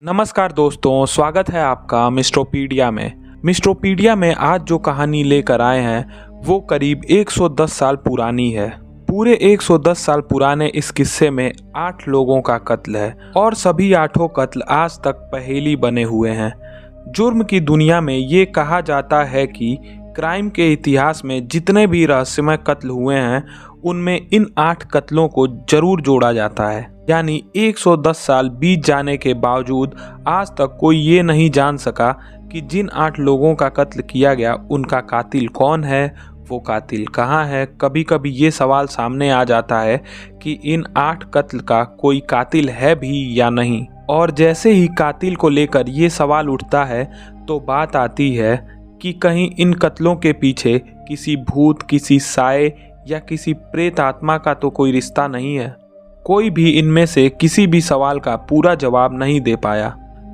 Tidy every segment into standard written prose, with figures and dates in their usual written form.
नमस्कार दोस्तों, स्वागत है आपका मिस्टरोपीडिया में। मिस्टरोपीडिया में आज जो कहानी लेकर आए हैं वो करीब 110 साल पुरानी है। पूरे 110 साल पुराने इस किस्से में 8 लोगों का कत्ल है और सभी 8 कत्ल आज तक पहेली बने हुए हैं। जुर्म की दुनिया में ये कहा जाता है कि क्राइम के इतिहास में जितने भी रहस्यमय कत्ल हुए हैं उनमें इन 8 कत्लों को जरूर जोड़ा जाता है। यानी 110 साल बीत जाने के बावजूद आज तक कोई ये नहीं जान सका कि जिन 8 लोगों का कत्ल किया गया उनका कातिल कौन है, वो कातिल कहाँ है। कभी कभी ये सवाल सामने आ जाता है कि इन 8 कत्ल का कोई कातिल है भी या नहीं। और जैसे ही कातिल को लेकर ये सवाल उठता है तो बात आती है कि कहीं इन कत्लों के पीछे किसी भूत, किसी साए या किसी प्रेत आत्मा का तो कोई रिश्ता नहीं है। कोई भी इनमें से किसी भी सवाल का पूरा जवाब नहीं दे पाया।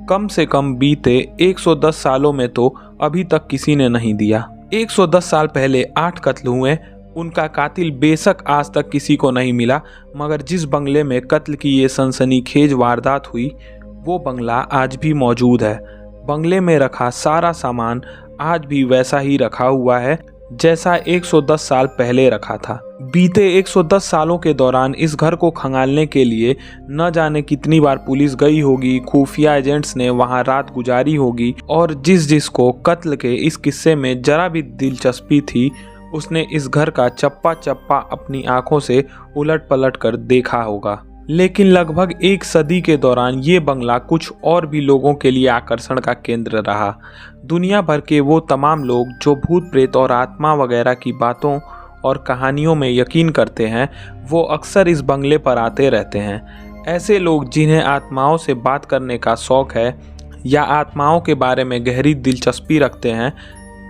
कम से कम बीते 110 सालों में तो अभी तक किसी ने नहीं दिया। 110 साल पहले 8 कत्ल हुए, उनका कातिल बेशक आज तक किसी को नहीं मिला, मगर जिस बंगले में कत्ल की ये सनसनीखेज वारदात हुई वो बंगला आज भी मौजूद है। बंगले में रखा सारा सामान आज भी वैसा ही रखा हुआ है जैसा 110 साल पहले रखा था। बीते 110 सालों के दौरान इस घर को खंगालने के लिए न जाने कितनी बार पुलिस गई होगी, खुफिया एजेंट्स ने वहां रात गुजारी होगी और जिस को कत्ल के इस किस्से में जरा भी दिलचस्पी थी उसने इस घर का चप्पा चप्पा अपनी आंखों से उलट पलट कर देखा होगा। लेकिन लगभग 1 सदी के दौरान ये बंगला कुछ और भी लोगों के लिए आकर्षण का केंद्र रहा। दुनिया भर के वो तमाम लोग जो भूत प्रेत और आत्मा वगैरह की बातों और कहानियों में यकीन करते हैं वो अक्सर इस बंगले पर आते रहते हैं। ऐसे लोग जिन्हें आत्माओं से बात करने का शौक़ है या आत्माओं के बारे में गहरी दिलचस्पी रखते हैं,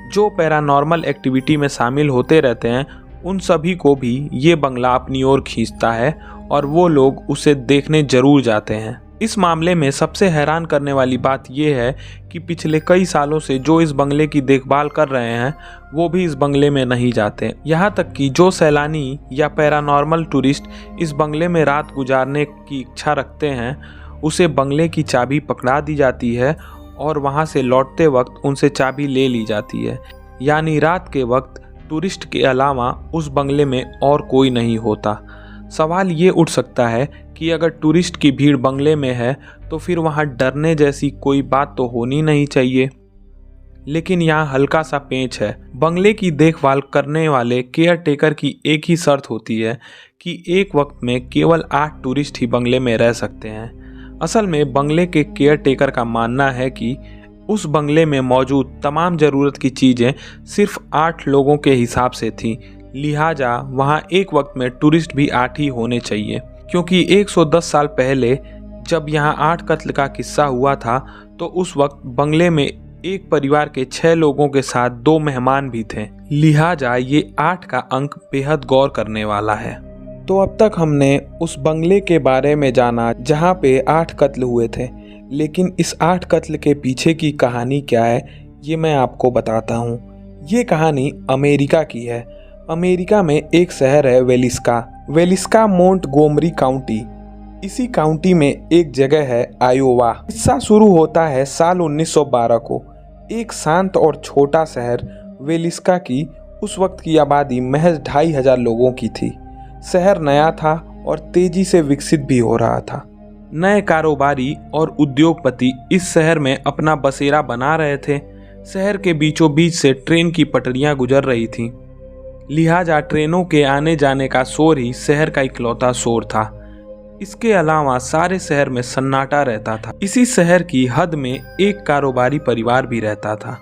जो पैरानॉर्मल एक्टिविटी में शामिल होते रहते हैं, उन सभी को भी ये बंगला अपनी ओर खींचता है और वो लोग उसे देखने जरूर जाते हैं। इस मामले में सबसे हैरान करने वाली बात यह है कि पिछले कई सालों से जो इस बंगले की देखभाल कर रहे हैं वो भी इस बंगले में नहीं जाते। यहाँ तक कि जो सैलानी या पैरानॉर्मल टूरिस्ट इस बंगले में रात गुजारने की इच्छा रखते हैं उसे बंगले की चाबी पकड़ा दी जाती है और वहाँ से लौटते वक्त उनसे चाबी ले ली जाती है। यानी रात के वक्त टूरिस्ट के अलावा उस बंगले में और कोई नहीं होता। सवाल ये उठ सकता है कि अगर टूरिस्ट की भीड़ बंगले में है तो फिर वहाँ डरने जैसी कोई बात तो होनी नहीं चाहिए। लेकिन यहाँ हल्का सा पेंच है। बंगले की देखभाल करने वाले केयर टेकर की एक ही शर्त होती है कि एक वक्त में केवल 8 टूरिस्ट ही बंगले में रह सकते हैं। असल में बंगले के केयर टेकर का मानना है कि उस बंगले में मौजूद तमाम ज़रूरत की चीज़ें सिर्फ 8 लोगों के हिसाब से थीं, लिहाजा वहाँ एक वक्त में टूरिस्ट भी 8 ही होने चाहिए। क्योंकि 110 साल पहले जब यहाँ 8 कत्ल का किस्सा हुआ था तो उस वक्त बंगले में एक परिवार के 6 लोगों के साथ 2 मेहमान भी थे, लिहाजा ये 8 का अंक बेहद गौर करने वाला है। तो अब तक हमने उस बंगले के बारे में जाना जहाँ पे 8 कत्ल हुए थे, लेकिन इस 8 कत्ल के पीछे की कहानी क्या है ये मैं आपको बताता हूँ। ये कहानी अमेरिका की है। अमेरिका में एक शहर है वेलिस्का मोंटगोमरी काउंटी। इसी काउंटी में एक जगह है आयोवा। किस्सा शुरू होता है साल 1912 को। एक शांत और छोटा शहर वेलिस्का की उस वक्त की आबादी महज 2500 लोगों की थी। शहर नया था और तेजी से विकसित भी हो रहा था। नए कारोबारी और उद्योगपति इस शहर में अपना बसेरा बना रहे थे। शहर के बीचों बीच से ट्रेन की पटरियां गुजर रही थीं, लिहाजा ट्रेनों के आने जाने का शोर ही शहर का इकलौता शोर था। इसके अलावा सारे शहर में सन्नाटा रहता था। इसी शहर की हद में एक कारोबारी परिवार भी रहता था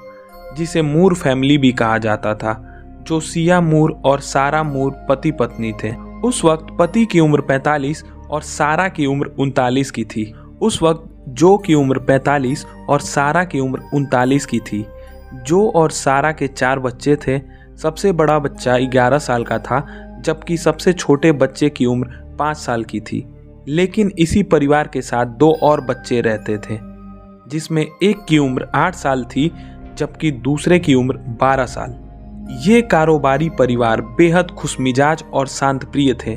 जिसे मूर फैमिली भी कहा जाता था, जो सिया मूर और सारा मूर पति पत्नी थे। उस वक्त पति की उम्र 45 और सारा की उम्र 39 की थी। उस वक्त जो की उम्र 45 और सारा की उम्र 39 की थी। जो और सारा के 4 बच्चे थे। सबसे बड़ा बच्चा 11 साल का था जबकि सबसे छोटे बच्चे की उम्र 5 साल की थी। लेकिन इसी परिवार के साथ 2 और बच्चे रहते थे, जिसमें एक की उम्र 8 साल थी जबकि दूसरे की उम्र 12 साल। ये कारोबारी परिवार बेहद खुशमिजाज और शांत प्रिय थे,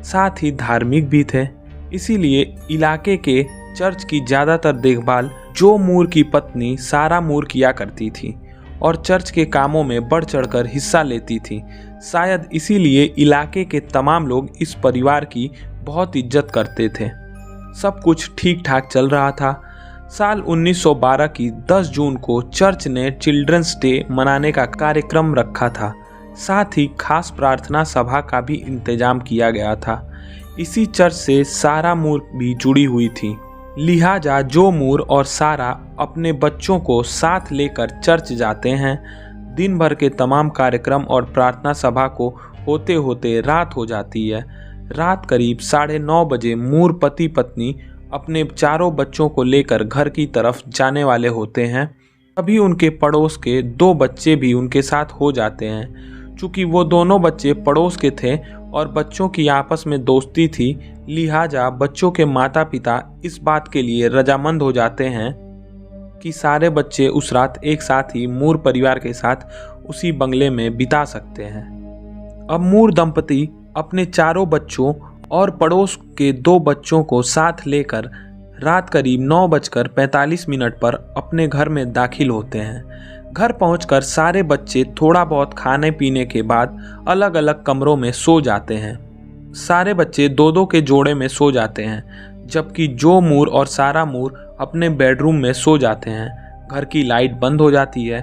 साथ ही धार्मिक भी थे। इसीलिए इलाके के चर्च की ज़्यादातर देखभाल जो मूर की पत्नी सारा मूर किया करती थी और चर्च के कामों में बढ़ चढ़कर हिस्सा लेती थी। शायद इसीलिए इलाके के तमाम लोग इस परिवार की बहुत इज्जत करते थे। सब कुछ ठीक ठाक चल रहा था। साल 1912 की 10 जून को चर्च ने चिल्ड्रंस डे मनाने का कार्यक्रम रखा था। साथ ही खास प्रार्थना सभा का भी इंतजाम किया गया था। इसी चर्च से सारा मूर भी जुड़ी हुई थी। लिहाजा जो मूर और सारा अपने बच्चों को साथ लेकर चर्च जाते हैं। दिन भर के तमाम कार्यक्रम और प्रार्थना सभा को होते होते रात हो जाती है। रात करीब 9:30 बजे मूर पति पत्नी अपने चारों बच्चों को लेकर घर की तरफ जाने वाले होते हैं। तभी उनके पड़ोस के 2 बच्चे भी उनके साथ हो जाते हैं। चूँकि वो दोनों बच्चे पड़ोस के थे और बच्चों की आपस में दोस्ती थी, लिहाजा बच्चों के माता पिता इस बात के लिए रजामंद हो जाते हैं कि सारे बच्चे उस रात एक साथ ही मूर परिवार के साथ उसी बंगले में बिता सकते हैं। अब मूर दंपति अपने चारों बच्चों और पड़ोस के 2 बच्चों को साथ लेकर रात करीब 9:45 पर अपने घर में दाखिल होते हैं। घर पहुंचकर सारे बच्चे थोड़ा बहुत खाने पीने के बाद अलग अलग कमरों में सो जाते हैं। सारे बच्चे 2-2 के जोड़े में सो जाते हैं, जबकि जो मूर और सारा मूर अपने बेडरूम में सो जाते हैं। घर की लाइट बंद हो जाती है।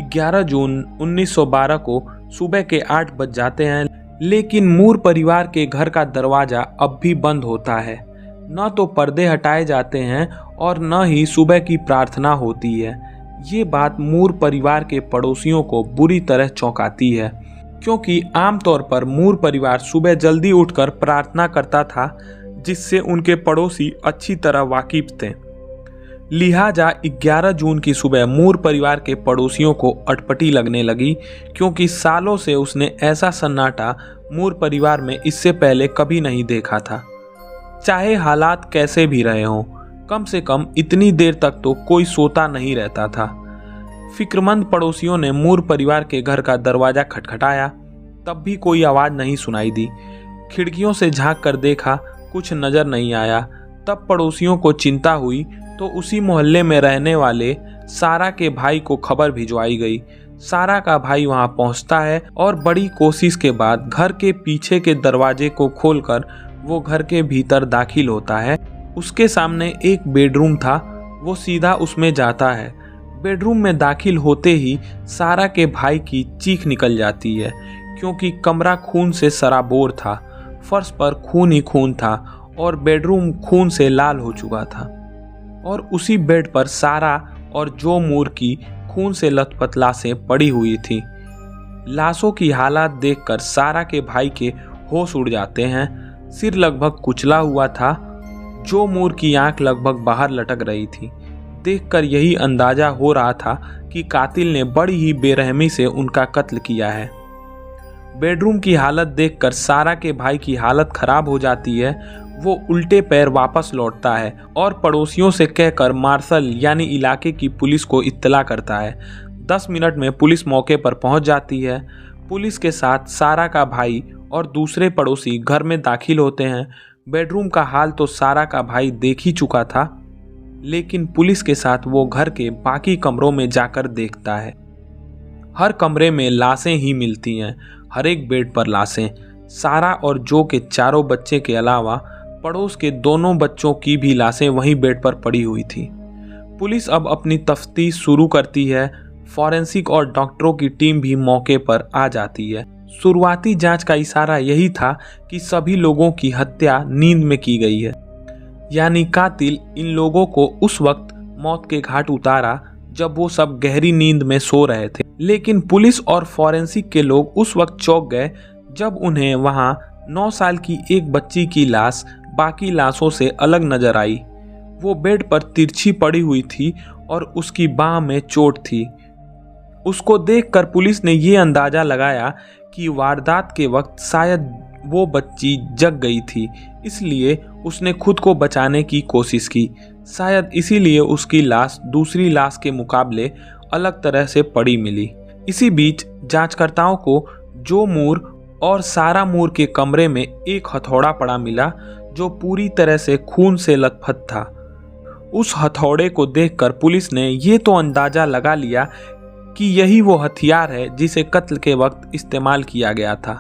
11 जून 1912 को सुबह के 8 बज जाते हैं, लेकिन मूर परिवार के घर का दरवाज़ा अब भी बंद होता है। न तो पर्दे हटाए जाते हैं और न ही सुबह की प्रार्थना होती है। ये बात मूर परिवार के पड़ोसियों को बुरी तरह चौंकाती है, क्योंकि आमतौर पर मूर परिवार सुबह जल्दी उठकर प्रार्थना करता था, जिससे उनके पड़ोसी अच्छी तरह वाकिफ थे। लिहाजा 11 जून की सुबह मूर परिवार के पड़ोसियों को अटपटी लगने लगी, क्योंकि सालों से उसने ऐसा सन्नाटा मूर परिवार में इससे पहले कभी नहीं देखा था। चाहे हालात कैसे भी रहे हों, कम से कम इतनी देर तक तो कोई सोता नहीं रहता था। फिक्रमंद पड़ोसियों ने मूर परिवार के घर का दरवाजा खटखटाया, तब भी कोई आवाज़ नहीं सुनाई दी। खिड़कियों से झांक कर देखा, कुछ नज़र नहीं आया। तब पड़ोसियों को चिंता हुई तो उसी मोहल्ले में रहने वाले सारा के भाई को खबर भिजवाई गई। सारा का भाई वहां पहुंचता है और बड़ी कोशिश के बाद घर के पीछे के दरवाजे को खोलकर वो घर के भीतर दाखिल होता है। उसके सामने एक बेडरूम था, वो सीधा उसमें जाता है। बेडरूम में दाखिल होते ही सारा के भाई की चीख निकल जाती है, क्योंकि कमरा खून से सराबोर था। फर्श पर खून ही खून था और बेडरूम खून से लाल हो चुका था। और उसी बेड पर सारा और जो मूर की खून से लथपथ लाशें पड़ी हुई थी। लाशों की हालत देखकर सारा के भाई के होश उड़ जाते हैं। सिर लगभग कुचला हुआ था। जो मूर की आंख लगभग बाहर लटक रही थी। देखकर यही अंदाजा हो रहा था कि कातिल ने बड़ी ही बेरहमी से उनका कत्ल किया है। बेडरूम की हालत देखकर सारा के भाई की हालत खराब हो जाती है। वो उल्टे पैर वापस लौटता है और पड़ोसियों से कहकर मार्शल यानी इलाके की पुलिस को इत्तला करता है। 10 मिनट में पुलिस मौके पर पहुंच जाती है। पुलिस के साथ सारा का भाई और दूसरे पड़ोसी घर में दाखिल होते हैं। बेडरूम का हाल तो सारा का भाई देख ही चुका था, लेकिन पुलिस के साथ वो घर के बाकी कमरों में जाकर देखता है। हर कमरे में लाशें ही मिलती हैं, हर एक बेड पर लाशें। सारा और जो के चारों बच्चे के अलावा पड़ोस के दोनों बच्चों की भी लाशें वहीं बेड पर पड़ी हुई थी। पुलिस अब अपनी तफ्तीश शुरू करती है। फॉरेंसिक और डॉक्टरों की टीम भी मौके पर आ जाती है। शुरुआती जांच का इशारा यही था कि सभी लोगों की हत्या नींद में की गई है, यानी कातिल इन लोगों को उस वक्त मौत के घाट उतारा जब वो सब गहरी नींद में सो रहे थे। लेकिन पुलिस और फॉरेंसिक के लोग उस वक्त चौंक गए जब उन्हें वहां 9 साल की एक बच्ची की लाश बाकी लाशों से अलग नजर आई। वो बेड पर तिरछी पड़ी हुई थी और उसकी बाह में चोट थी। उसको देखकर पुलिस ने ये अंदाजा लगाया कि वारदात के वक्त शायद वो बच्ची जग गई थी, इसलिए उसने खुद को बचाने की कोशिश की। शायद इसीलिए उसकी लाश दूसरी लाश के मुकाबले अलग तरह से पड़ी मिली। इसी बीच जांचकर्ताओं को जो मूर और सारा मूर के कमरे में एक हथौड़ा पड़ा मिला, जो पूरी तरह से खून से लथपथ था। उस हथौड़े को देखकर पुलिस ने ये तो अंदाजा लगा लिया कि यही वो हथियार है जिसे कत्ल के वक्त इस्तेमाल किया गया था।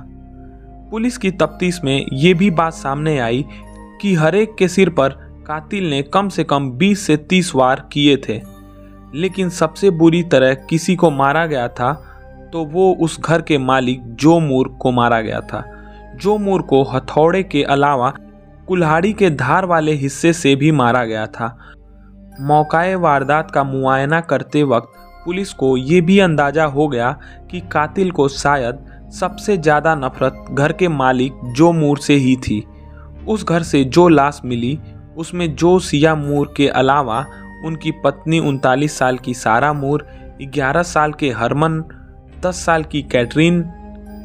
पुलिस की तफ्तीश में ये भी बात सामने आई कि हरेक के सिर पर कातिल ने कम से कम 20 से 30 वार किए थे, लेकिन सबसे बुरी तरह किसी को मारा गया था तो वो उस घर के मालिक जो मूर को मारा गया था। जो मूर को हथौड़े के अलावा कुल्हाड़ी के धार वाले हिस्से से भी मारा गया था। मौकाए वारदात का मुआयना करते वक्त पुलिस को ये भी अंदाजा हो गया कि कातिल को शायद सबसे ज़्यादा नफरत घर के मालिक जो मूर से ही थी। उस घर से जो लाश मिली उसमें जो सिया मूर के अलावा उनकी पत्नी 39 साल की सारा मूर, 11 साल के हरमन, 10 साल की कैटरीन,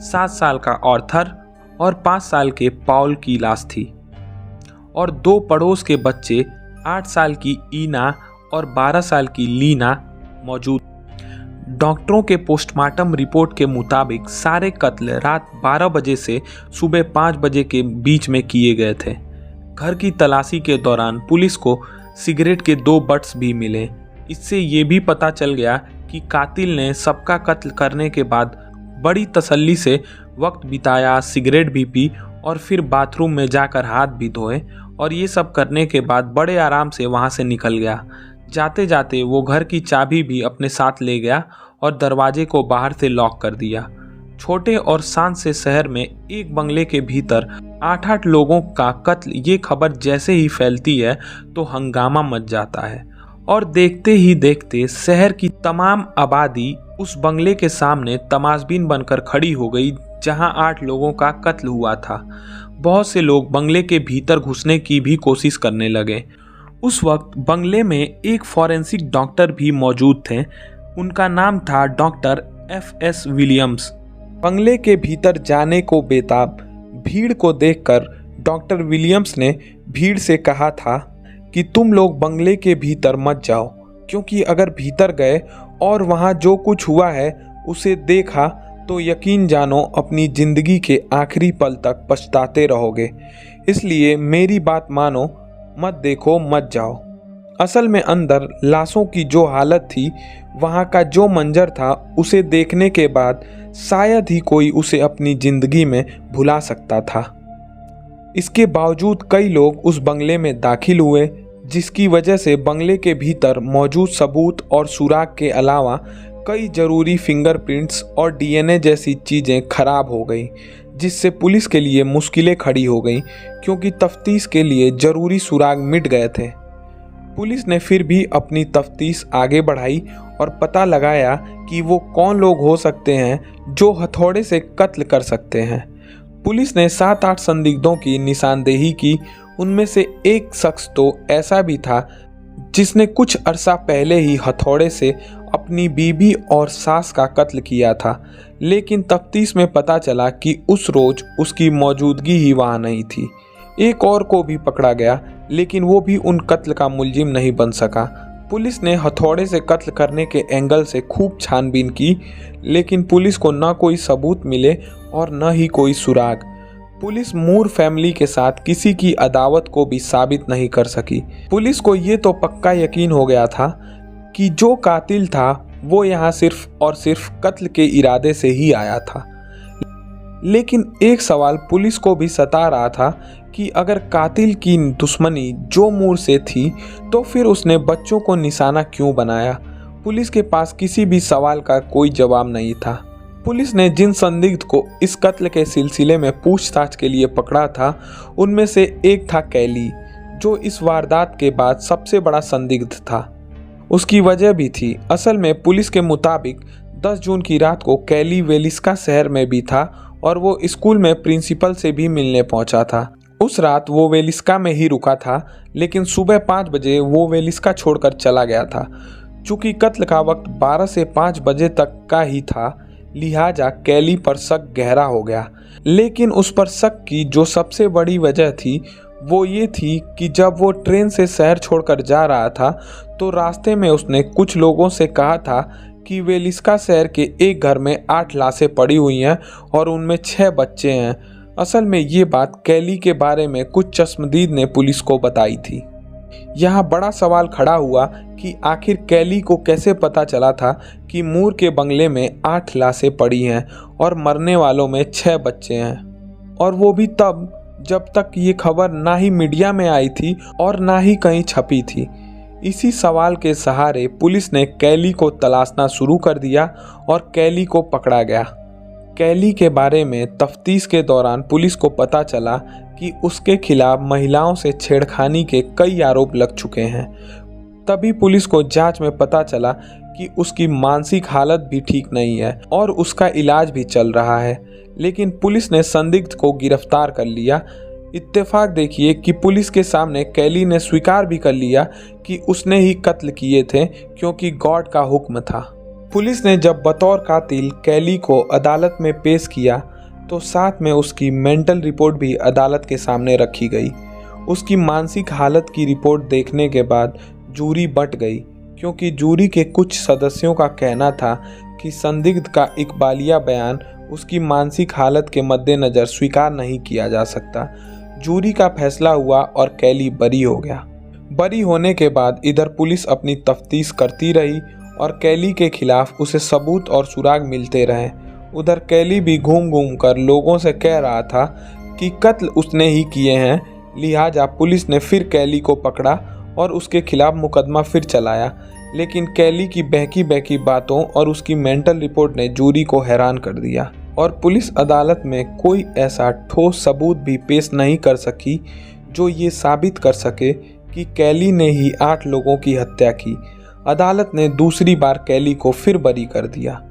7 साल का ऑर्थर और 5 साल के पॉल की लाश थी। और 2 पड़ोस के बच्चे 8 साल की ईना और 12 साल की लीना मौजूद। डॉक्टरों के पोस्टमार्टम रिपोर्ट के मुताबिक सारे कत्ल रात 12 बजे से सुबह 5 बजे के बीच में किए गए थे। घर की तलाशी के दौरान पुलिस को सिगरेट के 2 बट्स भी मिले। इससे ये भी पता चल गया कि कातिल ने सबका कत्ल करने के बाद बड़ी तसल्ली से वक्त बिताया, सिगरेट भी पी और फिर बाथरूम में जाकर हाथ भी धोए और ये सब करने के बाद बड़े आराम से वहाँ से निकल गया। जाते जाते वो घर की चाबी भी अपने साथ ले गया और दरवाजे को बाहर से लॉक कर दिया। छोटे और शांत से शहर में एक बंगले के भीतर 8-8 लोगों का कत्ल, ये खबर जैसे ही फैलती है तो हंगामा मच जाता है और देखते ही देखते शहर की तमाम आबादी उस बंगले के सामने तमाशबीन बनकर खड़ी हो गई जहां 8 लोगों का कत्ल हुआ था। बहुत से लोग बंगले के भीतर घुसने की भी कोशिश करने लगे। उस वक्त बंगले में एक फॉरेंसिक डॉक्टर भी मौजूद थे। उनका नाम था डॉक्टर F.S. विलियम्स। बंगले के भीतर जाने को बेताब भीड़ को देखकर डॉक्टर विलियम्स ने भीड़ से कहा था कि तुम लोग बंगले के भीतर मत जाओ, क्योंकि अगर भीतर गए और वहाँ जो कुछ हुआ है उसे देखा तो यकीन जानो अपनी ज़िंदगी के आखिरी पल तक पछताते रहोगे। इसलिए मेरी बात मानो, मत देखो, मत जाओ। असल में अंदर लाशों की जो हालत थी, वहाँ का जो मंजर था, उसे देखने के बाद शायद ही कोई उसे अपनी ज़िंदगी में भुला सकता था। इसके बावजूद कई लोग उस बंगले में दाखिल हुए, जिसकी वजह से बंगले के भीतर मौजूद सबूत और सुराग के अलावा कई ज़रूरी फिंगरप्रिंट्स और डीएनए जैसी चीज़ें खराब हो गई, जिससे पुलिस के लिए मुश्किलें खड़ी हो गई, क्योंकि तफ्तीश के लिए ज़रूरी सुराग मिट गए थे। पुलिस ने फिर भी अपनी तफ्तीश आगे बढ़ाई और पता लगाया कि वो कौन लोग हो सकते हैं जो हथौड़े से कत्ल कर सकते हैं। पुलिस ने 7-8 संदिग्धों की निशानदेही की। उनमें से एक शख्स तो ऐसा भी था जिसने कुछ अरसा पहले ही हथौड़े से अपनी बीबी और सास का कत्ल किया था, लेकिन तफ्तीश में पता चला कि उस रोज उसकी मौजूदगी ही वहाँ नहीं थी। एक और को भी पकड़ा गया, लेकिन वो भी उन कत्ल का मुलजिम नहीं बन सका। पुलिस ने हथौड़े से कत्ल करने के एंगल से खूब छानबीन की, लेकिन पुलिस को न कोई सबूत मिले और न ही कोई सुराग। पुलिस मूर फैमिली के साथ किसी की अदावत को भी साबित नहीं कर सकी। पुलिस को ये तो पक्का यकीन हो गया था कि जो कातिल था वो यहाँ सिर्फ और सिर्फ कत्ल के इरादे से ही आया था। लेकिन एक सवाल पुलिस को भी सता रहा था कि अगर कातिल की दुश्मनी जो मूर से थी तो फिर उसने बच्चों को निशाना क्यों बनाया। पुलिस के पास किसी भी सवाल का कोई जवाब नहीं था। पुलिस ने जिन संदिग्ध को इस कत्ल के सिलसिले में पूछताछ के लिए पकड़ा था, उनमें से एक था कैली, जो इस वारदात के बाद सबसे बड़ा संदिग्ध था। उसकी वजह भी थी। असल में पुलिस के मुताबिक 10 जून की रात को कैली वेलिस्का शहर में भी था और वो स्कूल में प्रिंसिपल से भी मिलने पहुंचा था। उस रात वो वेलिस्का में ही रुका था, लेकिन सुबह 5 बजे वो वेलिस्का छोड़कर चला गया था। चूँकि कत्ल का वक्त 12 से 5 बजे तक का ही था, लिहाजा कैली पर शक गहरा हो गया। लेकिन उस पर शक की जो सबसे बड़ी वजह थी वो ये थी कि जब वो ट्रेन से शहर छोड़कर जा रहा था तो रास्ते में उसने कुछ लोगों से कहा था कि वेलिस्का शहर के एक घर में 8 लाशें पड़ी हुई हैं और उनमें 6 बच्चे हैं। असल में ये बात कैली के बारे में कुछ चश्मदीद ने पुलिस को बताई थी। यहाँ बड़ा सवाल खड़ा हुआ कि आखिर कैली को कैसे पता चला था कि मूर के बंगले में 8 लाशें पड़ी हैं और मरने वालों में 6 बच्चे हैं, और वो भी तब जब तक ये खबर ना ही मीडिया में आई थी और ना ही कहीं छपी थी। इसी सवाल के सहारे पुलिस ने कैली को तलाशना शुरू कर दिया और कैली को पकड़ा गया। कैली के बारे में तफ्तीश के दौरान पुलिस को पता चला कि उसके खिलाफ महिलाओं से छेड़खानी के कई आरोप लग चुके हैं। तभी पुलिस को जांच में पता चला कि उसकी मानसिक हालत भी ठीक नहीं है और उसका इलाज भी चल रहा है, लेकिन पुलिस ने संदिग्ध को गिरफ्तार कर लिया। इत्तेफाक देखिए कि पुलिस के सामने कैली ने स्वीकार भी कर लिया कि उसने ही कत्ल किए थे, क्योंकि गॉड का हुक्म था। पुलिस ने जब बतौर कातिल कैली को अदालत में पेश किया तो साथ में उसकी मेंटल रिपोर्ट भी अदालत के सामने रखी गई। उसकी मानसिक हालत की रिपोर्ट देखने के बाद जूरी बंट गई, क्योंकि जूरी के कुछ सदस्यों का कहना था कि संदिग्ध का इकबालिया बयान उसकी मानसिक हालत के मद्देनज़र स्वीकार नहीं किया जा सकता। जूरी का फैसला हुआ और कैली बरी हो गया। बरी होने के बाद इधर पुलिस अपनी तफ्तीश करती रही और कैली के खिलाफ उसे सबूत और सुराग मिलते रहे। उधर कैली भी घूम घूम कर लोगों से कह रहा था कि कत्ल उसने ही किए हैं, लिहाजा पुलिस ने फिर कैली को पकड़ा और उसके खिलाफ मुकदमा फिर चलाया। लेकिन कैली की बहकी बहकी बातों और उसकी मेंटल रिपोर्ट ने जूरी को हैरान कर दिया और पुलिस अदालत में कोई ऐसा ठोस सबूत भी पेश नहीं कर सकी जो ये साबित कर सके कि कैली ने ही 8 लोगों की हत्या की। अदालत ने दूसरी बार कैली को फिर बरी कर दिया।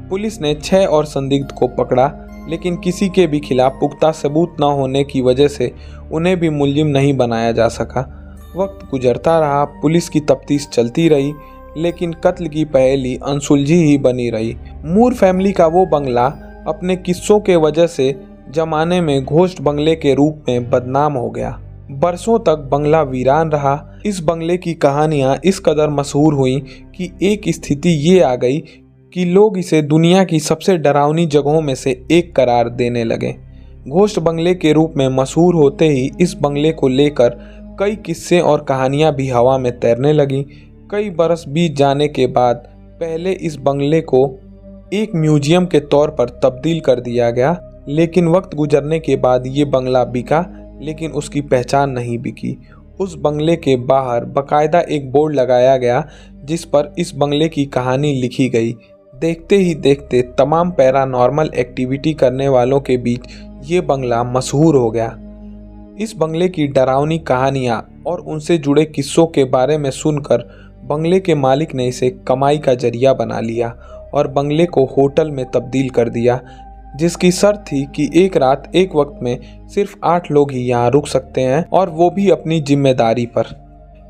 पुलिस ने 6 और संदिग्ध को पकड़ा, लेकिन किसी के भी खिलाफ पुख्ता सबूत न होने की वजह से उन्हें भी मुलजिम नहीं बनाया जा सका। वक्त गुजरता रहा, पुलिस की तफ्तीश चलती रही, लेकिन कत्ल की पहेली अनसुलझी ही बनी रही। मूर फैमिली का वो बंगला अपने किस्सों के वजह से जमाने में घोस्ट बंगले के रूप में बदनाम हो गया। बरसों तक बंगला वीरान रहा। इस बंगले की कहानियां इस कदर मशहूर हुई कि एक स्थिति ये आ गई कि लोग इसे दुनिया की सबसे डरावनी जगहों में से एक करार देने लगे। घोस्ट बंगले के रूप में मशहूर होते ही इस बंगले को लेकर कई किस्से और कहानियां भी हवा में तैरने लगीं। कई बरस बीत जाने के बाद पहले इस बंगले को एक म्यूजियम के तौर पर तब्दील कर दिया गया, लेकिन वक्त गुजरने के बाद ये बंगला बिका, लेकिन उसकी पहचान नहीं बिकी। उस बंगले के बाहर बाकायदा एक बोर्ड लगाया गया जिस पर इस बंगले की कहानी लिखी गई। देखते ही देखते तमाम पैरानॉर्मल एक्टिविटी करने वालों के बीच ये बंगला मशहूर हो गया। इस बंगले की डरावनी कहानियाँ और उनसे जुड़े किस्सों के बारे में सुनकर बंगले के मालिक ने इसे कमाई का जरिया बना लिया और बंगले को होटल में तब्दील कर दिया, जिसकी शर्त थी कि एक रात एक वक्त में सिर्फ 8 लोग ही यहाँ रुक सकते हैं, और वो भी अपनी जिम्मेदारी पर।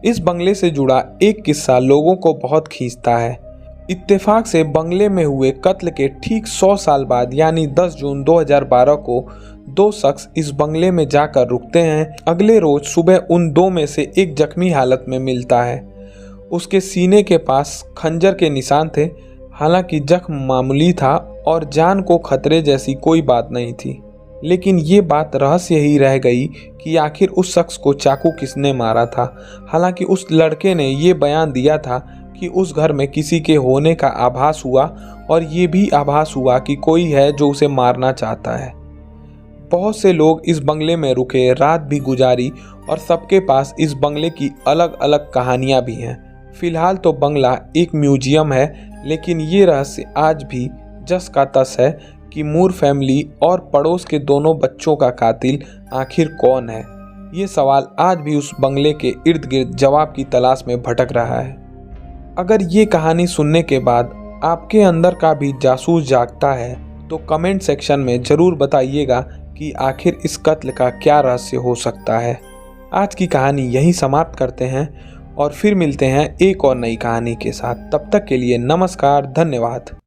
इस बंगले से जुड़ा एक किस्सा लोगों को बहुत खींचता है। इत्तेफाक से बंगले में हुए कत्ल के ठीक 100 साल बाद यानी 10 जून 2012 को 2 शख्स इस बंगले में जाकर रुकते हैं। अगले रोज सुबह उन 2 में से एक जख्मी हालत में मिलता है। उसके सीने के पास खंजर के निशान थे। हालांकि जख्म मामूली था और जान को खतरे जैसी कोई बात नहीं थी, लेकिन ये बात रहस्य ही रह गई कि आखिर उस शख्स को चाकू किसने मारा था। हालांकि उस लड़के ने ये बयान दिया था कि उस घर में किसी के होने का आभास हुआ और ये भी आभास हुआ कि कोई है जो उसे मारना चाहता है। बहुत से लोग इस बंगले में रुके, रात भी गुजारी और सबके पास इस बंगले की अलग अलग कहानियां भी हैं। फिलहाल तो बंगला एक म्यूजियम है, लेकिन ये रहस्य आज भी जस का तस है कि मूर फैमिली और पड़ोस के दोनों बच्चों का कातिल आखिर कौन है। ये सवाल आज भी उस बंगले के इर्द गिर्द जवाब की तलाश में भटक रहा है। अगर ये कहानी सुनने के बाद आपके अंदर का भी जासूस जागता है तो कमेंट सेक्शन में ज़रूर बताइएगा कि आखिर इस कत्ल का क्या रहस्य हो सकता है। आज की कहानी यहीं समाप्त करते हैं और फिर मिलते हैं एक और नई कहानी के साथ। तब तक के लिए नमस्कार, धन्यवाद।